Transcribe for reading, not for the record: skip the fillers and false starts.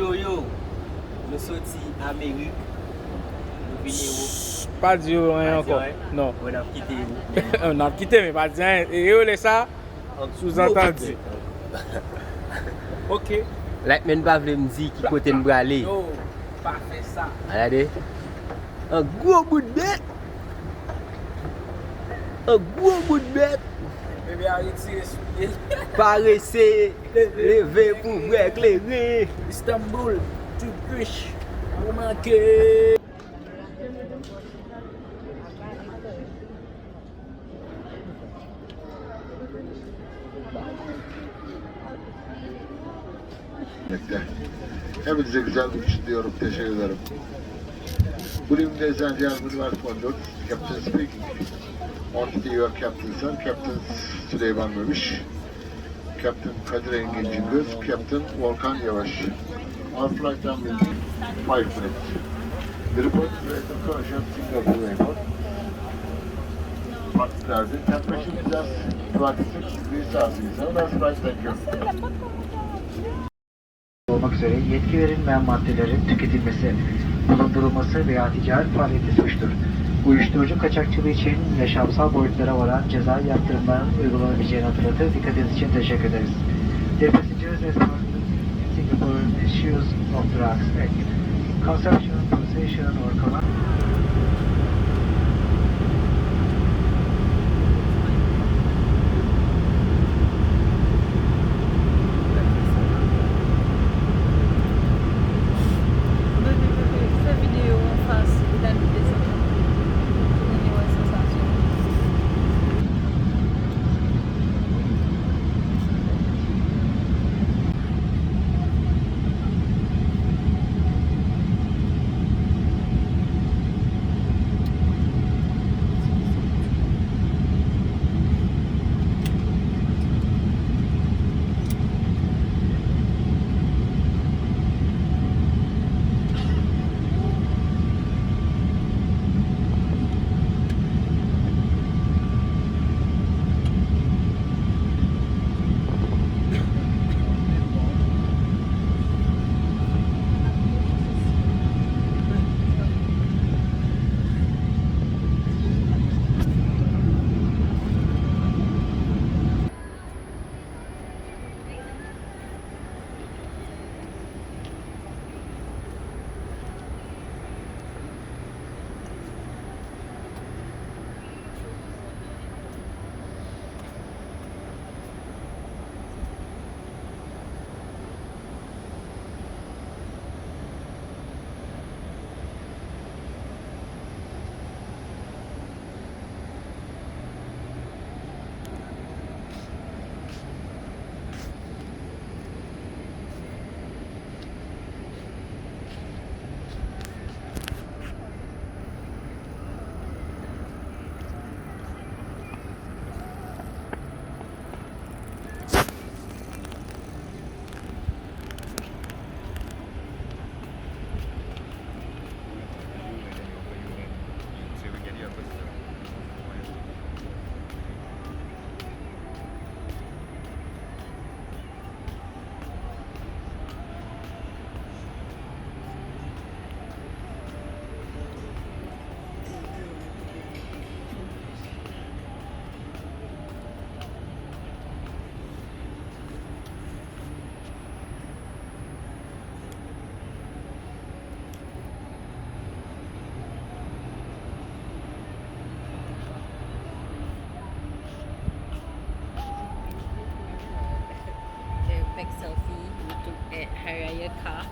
yo. Nous sortis Amérique. Nous venons. Pas dire rien encore. Non. On a quitté. On a quitté, mais pas dire rien. Et où est ça? Sous-entendu. Ok. Like men pas vle me dire qui côté nous aller. Non, pas faire ça. Regardez. Un gros bout de bête. Un gros bout de bête. Bébé a retiré sous l'île. Paraissez lever pour vous éclairer. Istanbul, Turkish. Vous manquez. Hepinize güzel bir gün diliyorum. Teşekkür ederim. Good evening, ladies and gentlemen. Welcome to Captain speaking. On today your captain son, Captain Süleyman Memiş, Captain Kadir Engin Cingöz, Captain Volkan Yavaş. Our flight time will be 5 minutes. The report is ready to Persian Singapore Airport. Partiklerde temperature is just 26 degrees Celsius. Have a nice flight, thank you. Olmak üzere yetki verilmeyen maddelerin tüketilmesi, bulundurulması veya ticaret faaliyeti suçtur. Uyuşturucu kaçakçılığı için yaşamsal boyutlara varan cezai yaptırımların uygulanabileceğini hatırlatır. Dikkatiniz için teşekkür ederiz. Dear passengers, as part of Singapore Issues of Drugs Act, consumption, possession or command Essa vidéo en face d'un dessin. Une sensation. The big selfie we took at Hari Raya Car